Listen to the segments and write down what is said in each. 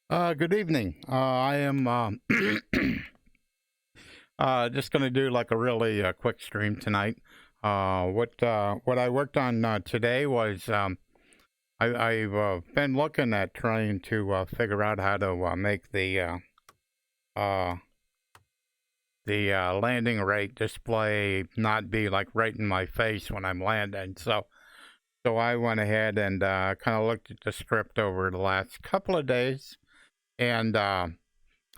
Good evening. I am just going to do like a really quick stream tonight. What I worked on today was I've been looking at trying to figure out how to make uh, the landing rate display not be like right in my face when I'm landing. So I went ahead and kind of looked at the script over the last couple of days, and I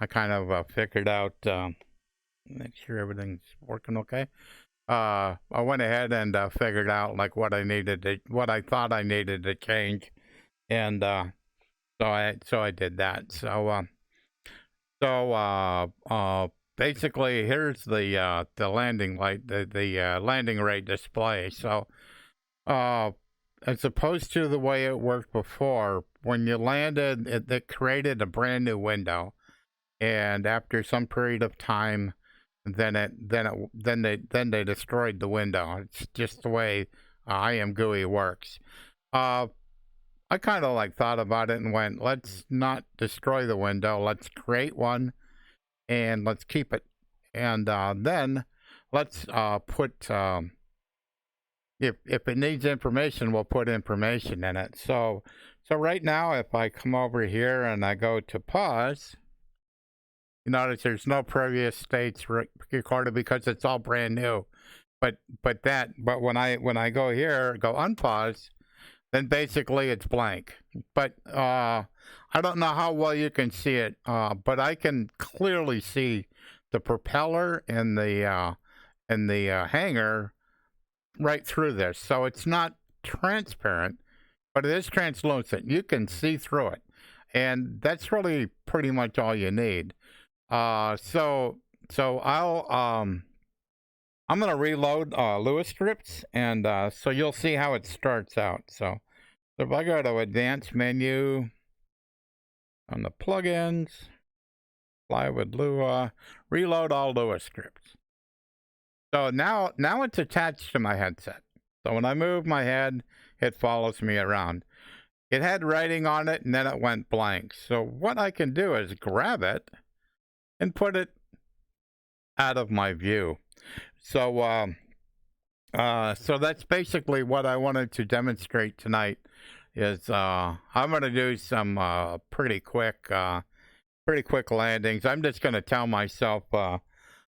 kind of figured out. Make sure everything's working okay. I went ahead and figured out like what I thought I needed to change, and so I did that. Basically, here's the landing light, the landing rate display. So as opposed to the way it worked before, when you landed, it created a brand new window, and after some period of time, then they destroyed the window. It's just the way IMGUI works. I kind of like thought about it and went, let's not destroy the window. Let's create one and let's keep it. And then let's put if it needs information, we'll put information in it. So right now, if I come over here and I go to pause, you notice there's no previous states recorded because it's all brand new. But when I go here, go unpause, then basically it's blank. But I don't know how well you can see it, but I can clearly see the propeller and the hanger right through this. So it's not transparent, but it is translucent. You can see through it, and that's really pretty much all you need. So I'm gonna reload Lua scripts, and so you'll see how it starts out. So if I go to advanced menu on the plugins, FlyWithLua, reload all Lua scripts. So now it's attached to my headset. So when I move my head, it follows me around. It had writing on it, and then it went blank. So what I can do is grab it and put it out of my view. So that's basically what I wanted to demonstrate tonight. Is I'm going to do some pretty quick landings. I'm just going to tell myself.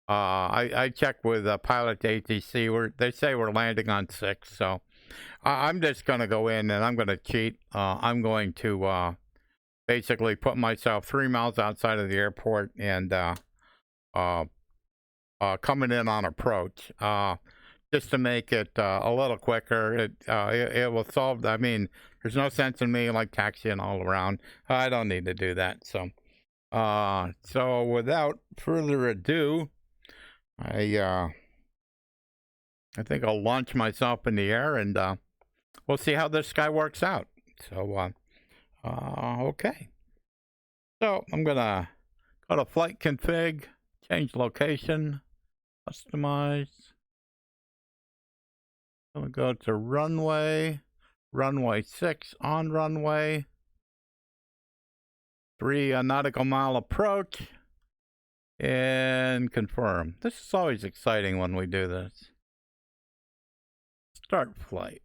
I checked with Pilot ATC. They say we're landing on 6. So I'm just going to go in and I'm going to cheat. I'm going to basically put myself 3 miles outside of the airport and coming in on approach, just to make it a little quicker. It will solve. I mean, there's no sense in me like taxiing all around. I don't need to do that. So without further ado, I think I'll launch myself in the air, and we'll see how this guy works out. So okay. So I'm gonna go to flight config, change location, customize. I'm gonna go to runway 6 on runway, 3 nautical mile approach, and confirm. This is always exciting when we do this. Start flight.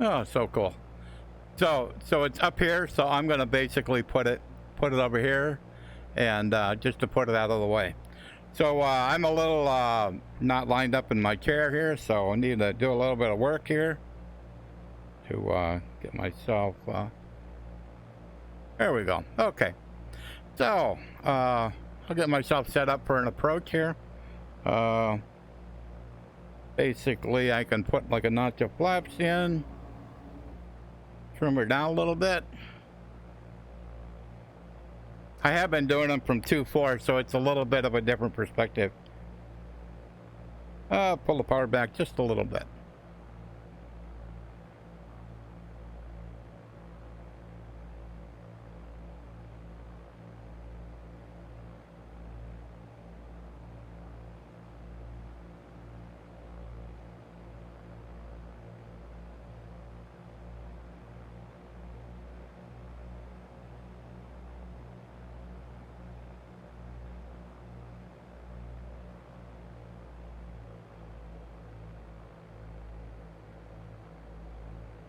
Oh, so cool. So it's up here. So I'm gonna basically put it over here, and just to put it out of the way. So I'm a little not lined up in my chair here, so I need to do a little bit of work here to get myself. There we go. Okay. So I'll get myself set up for an approach here. Basically, I can put like a notch of flaps in. Trim her down a little bit. I have been doing them from 2.4, so it's a little bit of a different perspective. Pull the power back just a little bit.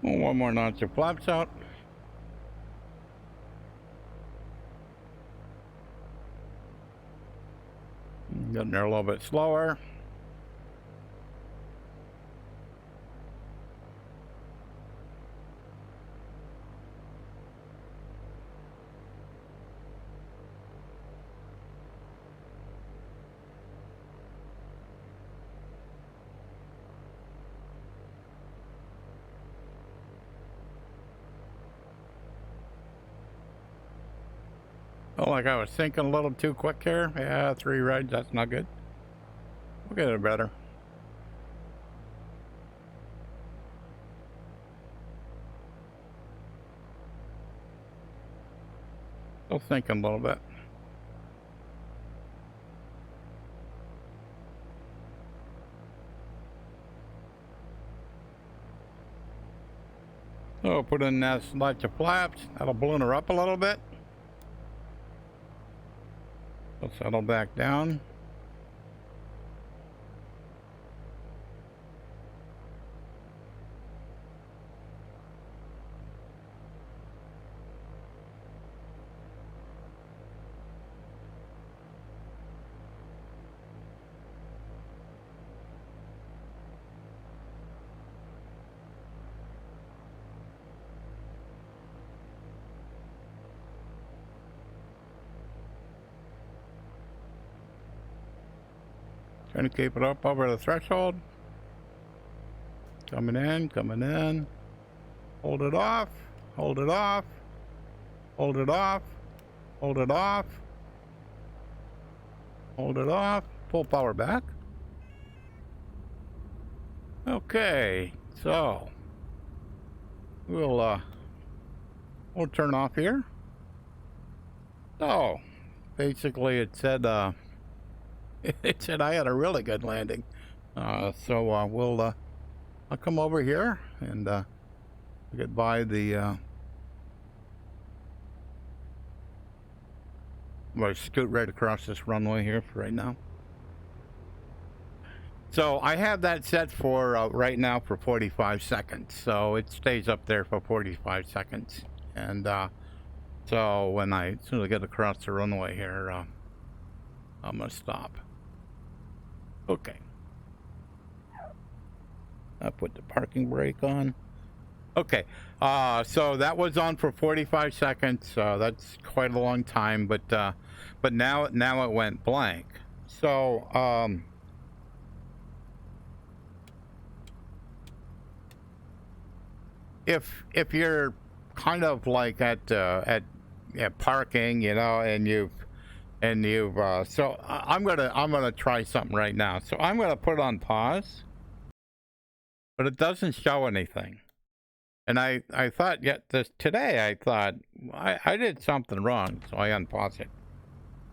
One more notch of flaps out. Getting there a little bit slower. Oh, like I was thinking a little too quick here. Yeah, 3 rides, that's not good. We'll get it better. Still thinking a little bit. So put in that notch of flaps. That'll balloon her up a little bit. We'll settle back down. Trying to keep it up over the threshold. Coming in, coming in. Hold it off, hold it off, hold it off, hold it off, hold it off, full power back. Okay, so we'll turn off here. So basically it said it said I had a really good landing. So I'll come over here and get by the I'm gonna scoot right across this runway here for right now. So I have that set for right now for 45 seconds. So it stays up there for 45 seconds. And so when as soon as I get across the runway here, I'm gonna stop. Okay. I put the parking brake on. Okay, so that was on for 45 seconds. That's quite a long time, but now it went blank. So if you're kind of like at parking, you know, and you've so I'm gonna try something right now. So I'm gonna put it on pause, but it doesn't show anything. And I thought today I thought I did something wrong, so I unpause it.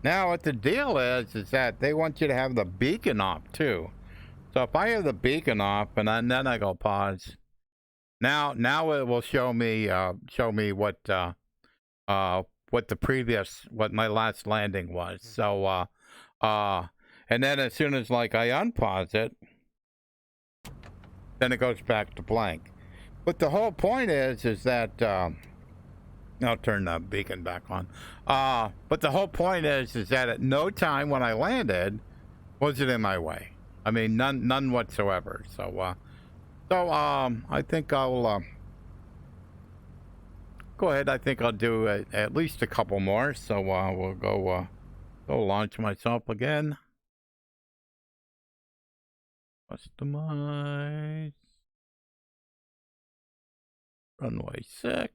Now what the deal is that they want you to have the beacon off too. So if I have the beacon off and then I go pause, now it will show me what my last landing was. So and then as soon as like I unpause it, then it goes back to blank. But the whole point is that I'll turn the beacon back on. But the whole point is that at no time when I landed was it in my way. I mean, none whatsoever. So I think I'll go ahead. I think I'll do at least a couple more. So we'll go launch myself again. Customize. Runway 6.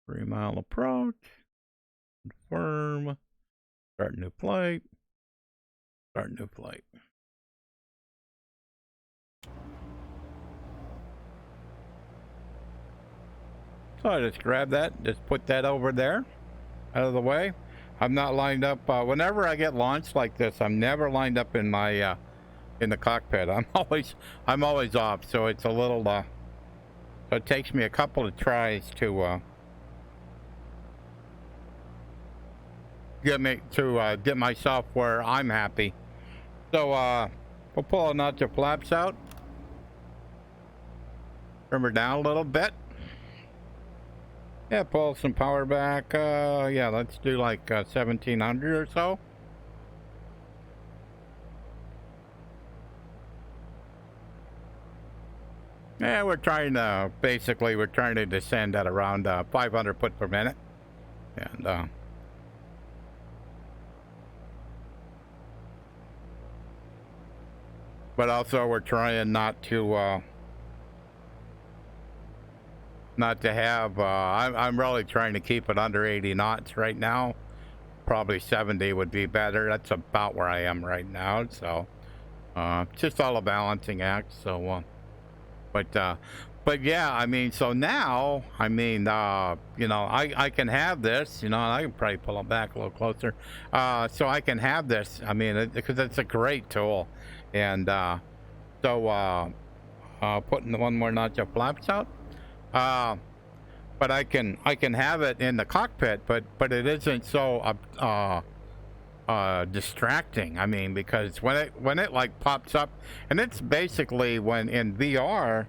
3 mile approach. Confirm. Start new flight. Start new flight. So I just grab that, just put that over there, out of the way. I'm not lined up. Whenever I get launched like this, I'm never lined up in my in the cockpit. I'm always off. So it's a little. So it takes me a couple of tries to get myself where I'm happy. So we'll pull a notch of flaps out. trim her down a little bit. Yeah, pull some power back. Yeah, let's do like 1700 or so. Yeah, we're trying to, basically, we're trying to descend at around 500 foot per minute. And, but also we're trying not to have, I'm really trying to keep it under 80 knots right now. Probably 70 would be better. That's about where I am right now. So, just all a balancing act. So, but yeah, I mean, so now, I mean, you know, I can have this, you know, I can probably pull it back a little closer. So I can have this, I mean, because it's a great tool. And, putting the one more notch of flaps out. But I can have it in the cockpit, but it isn't so, distracting. I mean, because when it like pops up, and it's basically when in VR,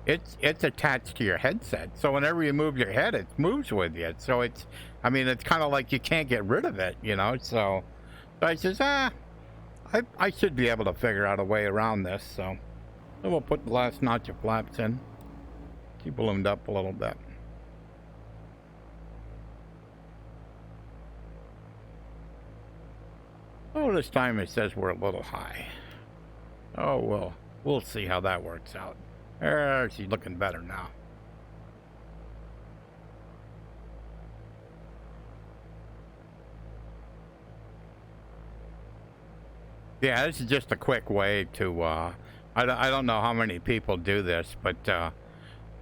it's attached to your headset, so whenever you move your head, it moves with you. So it's, I mean, it's kind of like you can't get rid of it, you know. So I says, I should be able to figure out a way around this. So we'll put the last notch of flaps in. She ballooned up a little bit. Oh, this time it says we're a little high. Oh, we'll see how that works out. She's looking better now. Yeah, this is just a quick way to, I don't know how many people do this, but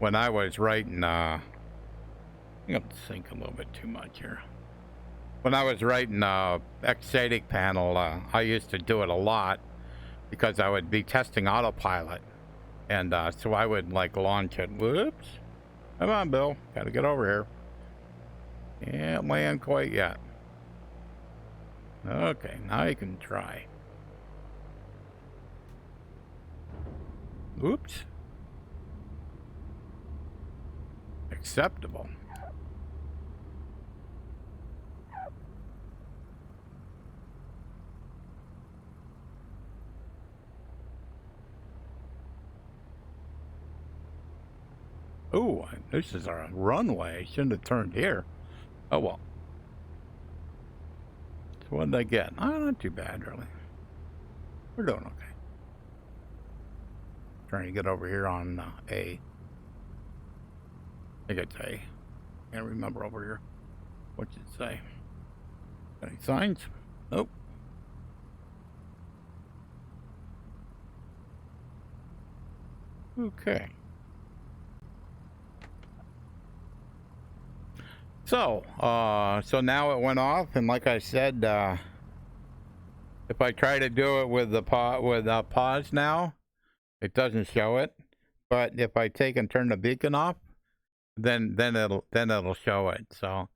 when I was writing, I'm going to sink a little bit too much here. When I was writing Exadic panel, I used to do it a lot because I would be testing autopilot. And so I would like launch it. Whoops. Come on, Bill. Gotta get over here. Can't land quite yet. Okay, now you can try. Oops. Acceptable. Ooh, this is our runway. Shouldn't have turned here. Oh well. So what did I get? Oh, not too bad, really. We're doing okay. Trying to get over here on A. I think it's A. Can't remember over here. What did it say? Any signs? Nope. Okay. So, so now it went off, and like I said, if I try to do it with the pause now, it doesn't show it. But if I take and turn the beacon off, then it'll show it. So,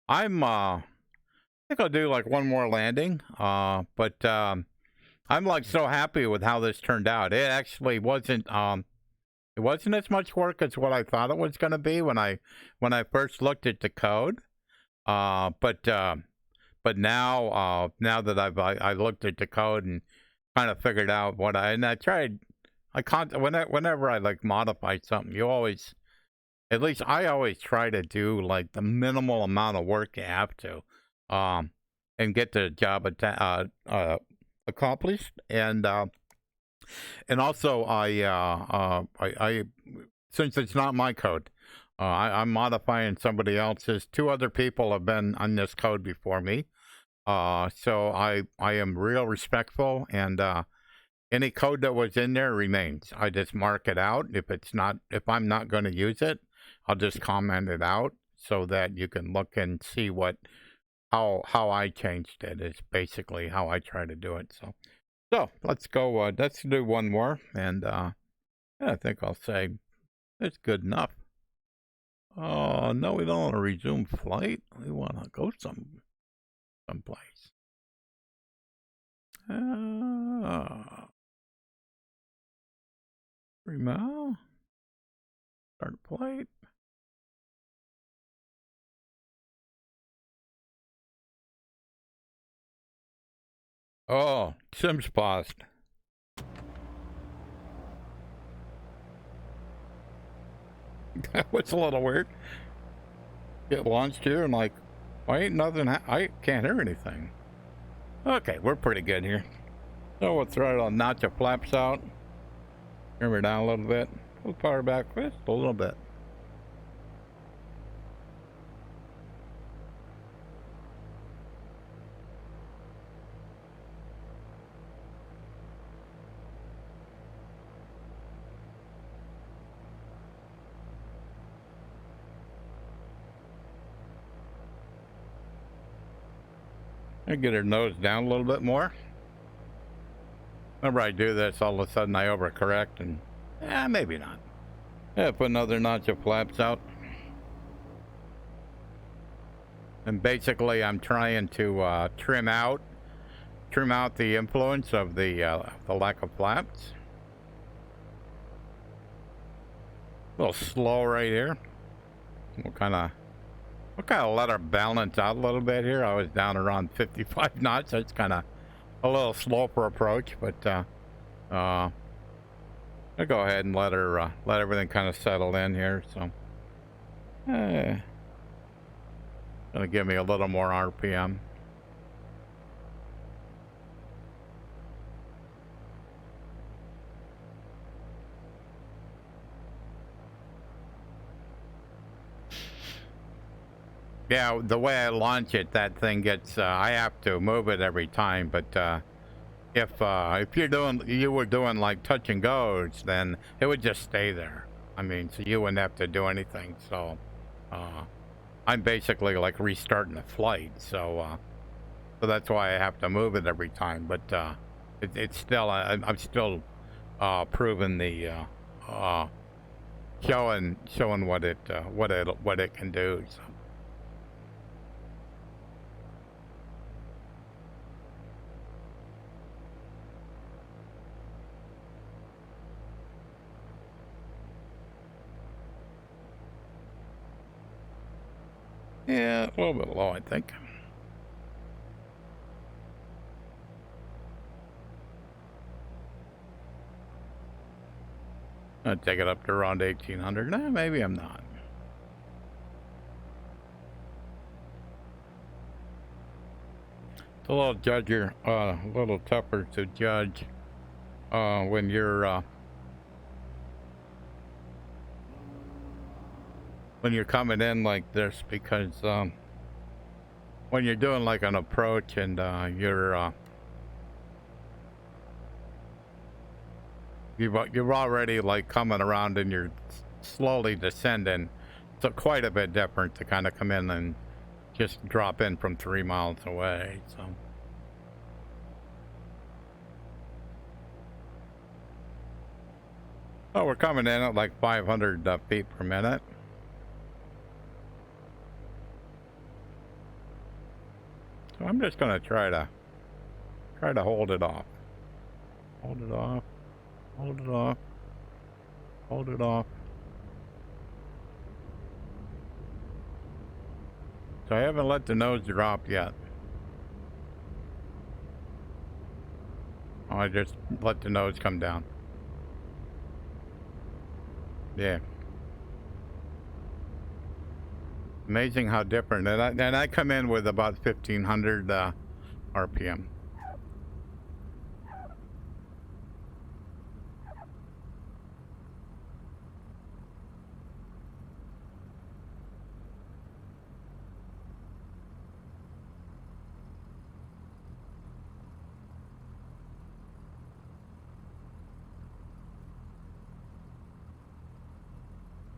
I think I'll do like one more landing. But I'm like so happy with how this turned out. It actually wasn't it wasn't as much work as what I thought it was going to be when I first looked at the code. But now that I looked at the code and kind of figured out what I tried, whenever I like modify something, you always, at least I always try to do like the minimal amount of work you have to, and get the job accomplished. And also, I since it's not my code, I'm modifying somebody else's. Two other people have been on this code before me, so I am real respectful, and any code that was in there remains. I just mark it out. If I'm not going to use it, I'll just comment it out so that you can look and see how I changed it. Is basically how I try to do it. So let's go, let's do one more, and yeah, I think I'll say it's good enough. Oh, no, we don't want to resume flight. We want to go someplace. Remove. Start plate. Oh, Sims paused. That was a little weird. Get launched here and like, why ain't nothing? I can't hear anything. Okay, we're pretty good here. So we'll throw a notch of flaps out. Turn her down a little bit. Pull power back just a little bit. I get her nose down a little bit more. Whenever I do this, all of a sudden I overcorrect and, maybe not. Yeah, put another notch of flaps out. And basically I'm trying to trim out the influence of the lack of flaps. A little slow right here. We'll kind of let her balance out a little bit here. I was down around 55 knots. So it's kind of a little slow for approach, but I'll go ahead and let everything kind of settle in here. So, gonna give me a little more RPM. Yeah, the way I launch it, that thing gets, I have to move it every time, but if you were doing like touch and goes, then it would just stay there. I mean, so you wouldn't have to do anything. So I'm basically like restarting the flight, so that's why I have to move it every time. But it's still, I'm still proving the showing what it can do. So. Yeah, a little bit low, I think. I'll take it up to around 1800. Nah, maybe I'm not. It's a little tougher to judge when you're coming in like this, because when you're doing like an approach and you're already like coming around and you're slowly descending, so quite a bit different to kind of come in and just drop in from 3 miles away. So we're coming in at like 500 feet per minute. So I'm just gonna try to hold it off. Hold it off. Hold it off. Hold it off. So I haven't let the nose drop yet. I just let the nose come down. Yeah. Amazing how different. And I come in with about 1500 RPM.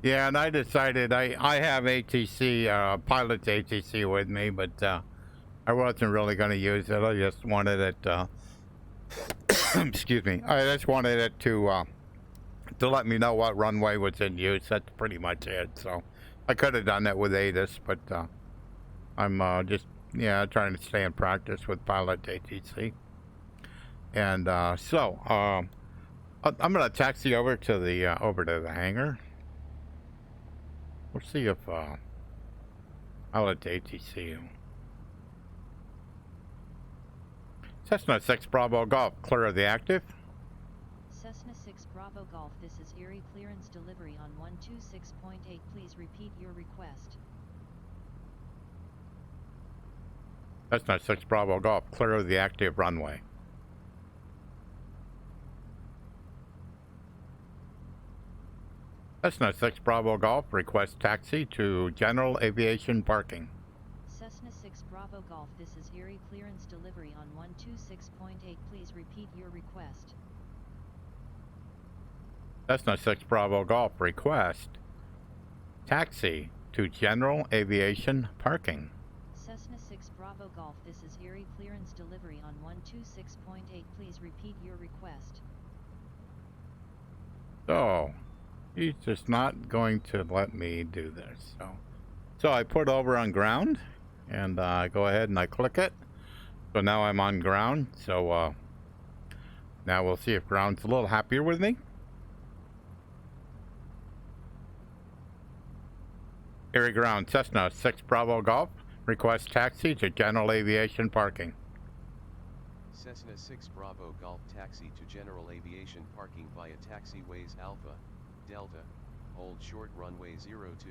Yeah, and I decided I have ATC, pilot's ATC with me, but I wasn't really going to use it. I just wanted it, excuse me, I just wanted it to let me know what runway was in use. That's pretty much it. So I could have done that with ATIS, but I'm just, trying to stay in practice with pilot ATC. And I'm gonna taxi over to the hangar. We'll see if I'll let the ATC. Cessna 6 Bravo Golf, clear of the active. Cessna 6 Bravo Golf, this is Erie clearance delivery on 126.8. Please repeat your request. Cessna 6 Bravo Golf, clear of the active runway. Cessna 6 Bravo Golf, request taxi to general aviation parking. Cessna 6 Bravo Golf, this is Erie clearance delivery on 126.8. Please repeat your request. Cessna 6 Bravo Golf, request taxi to general aviation parking. Cessna 6 Bravo Golf, this is Erie clearance delivery on 126.8. Please repeat your request. So, he's just not going to let me do this. So I put over on ground, and I go ahead and I click it. So now I'm on ground. So now we'll see if ground's a little happier with me. Erie Ground, Cessna 6 Bravo Golf, request taxi to general aviation parking. Cessna 6 Bravo Golf, taxi to general aviation parking via taxiways Alpha, Delta, hold short runway 02.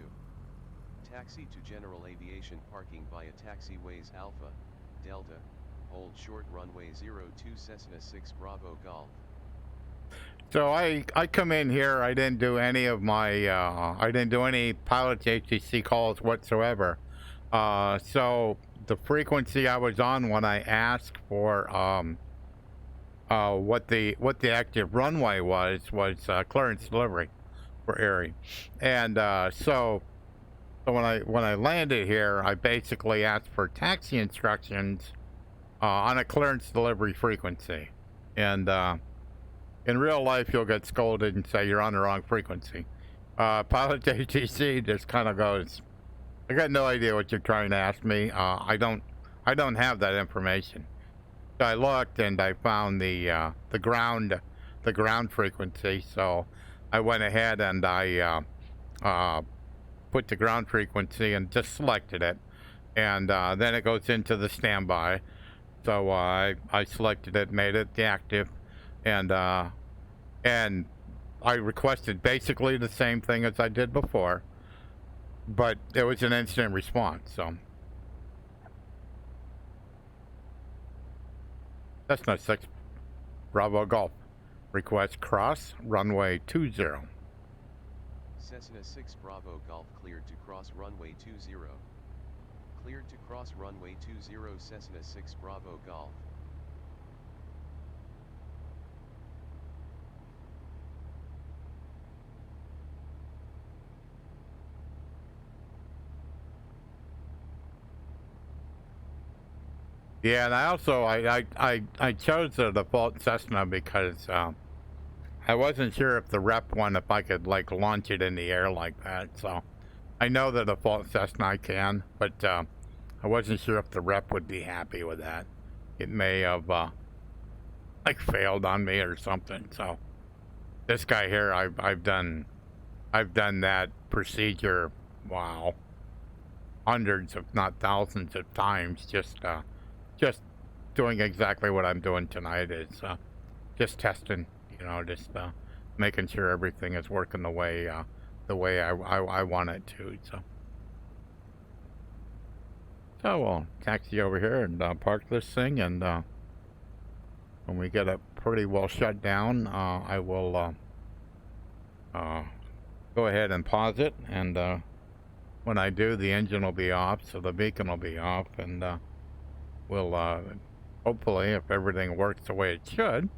Taxi to general aviation parking via taxiways Alpha, Delta, hold short runway 02. Cessna 6 Bravo Golf. So I come in here, I didn't do any of my, I didn't do any pilot HTC calls whatsoever. So the frequency I was on when I asked for what the active runway was clearance delivery for Erie. And so when I landed here, I basically asked for taxi instructions on a clearance delivery frequency. And in real life, you'll get scolded and say you're on the wrong frequency. Pilot JTC just kind of goes, I got no idea what you're trying to ask me. I don't have that information. So I looked and I found the ground frequency. So I went ahead and I put the ground frequency and just selected it, and then it goes into the standby. So I selected it, made it the active. And I requested basically the same thing as I did before, but there was an instant response. So Cessna 6 Bravo Golf, request cross runway 20. Cessna 6 Bravo Golf, cleared to cross runway 20. Cleared to cross runway 20. Cessna 6 Bravo Golf. Yeah, and I also I chose the default Cessna because I wasn't sure if the rep one, if I could like launch it in the air like that. So I know the default Cessna I can, but I wasn't sure if the rep would be happy with that. It may have like failed on me or something. So this guy here, I've done that procedure, wow, hundreds if not thousands of times, just doing exactly what I'm doing tonight. Is just testing, just making sure everything is working the way I want it to. So we'll taxi over here and park this thing, and when we get it pretty well shut down, I will go ahead and pause it, and when I do, the engine will be off, so the beacon will be off, and we'll hopefully, if everything works the way it should,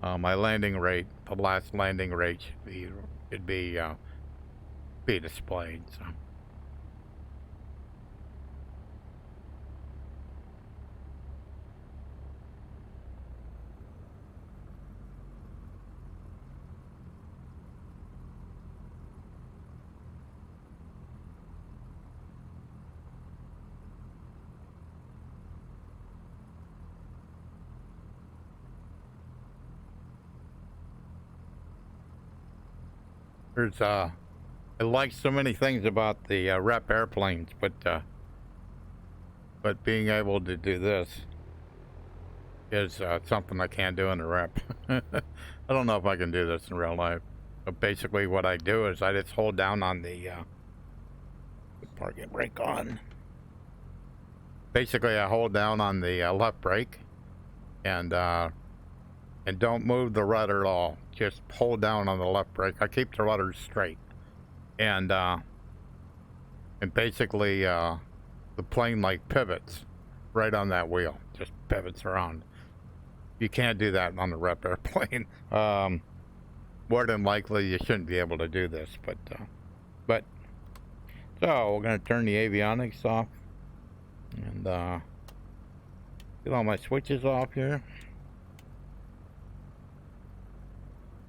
my landing rate, the last landing rate, should be displayed. So. There's I like so many things about the rep airplanes, but being able to do this is something I can't do in the rep. I don't know if I can do this in real life. But basically what I do is I just hold down on the parking brake on. Basically I hold down on the left brake and don't move the rudder at all. Just hold down on the left brake. I keep the rudder straight. And basically the plane like pivots right on that wheel. Just pivots around. You can't do that on the rep airplane. More than likely you shouldn't be able to do this, but so we're gonna turn the avionics off and get all my switches off here.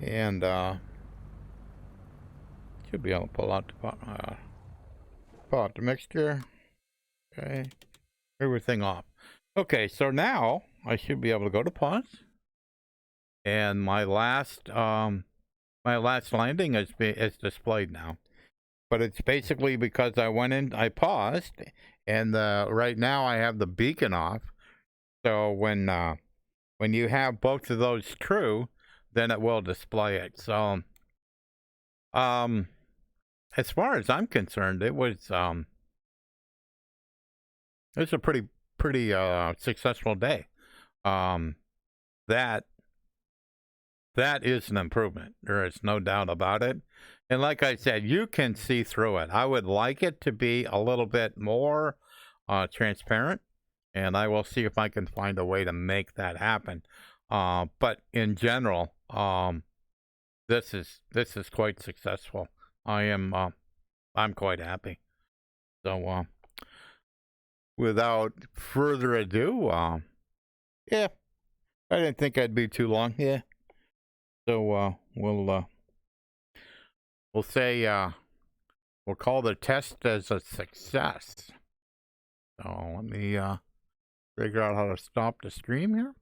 And should be able to pull out the mixture. Okay, everything off. Okay, so now I should be able to go to pause. And my last landing is displayed now. But it's basically because I went in, I paused, and right now I have the beacon off. So when you have both of those true, then it will display it. So as far as I'm concerned, it was a pretty successful day. That is an improvement. There is no doubt about it. And like I said, you can see through it. I would like it to be a little bit more transparent, and I will see if I can find a way to make that happen. But in general, this is quite successful. I'm quite happy. So without further ado, yeah, I didn't think I'd be too long. Yeah. So we'll say we'll call the test as a success. So let me figure out how to stop the stream here.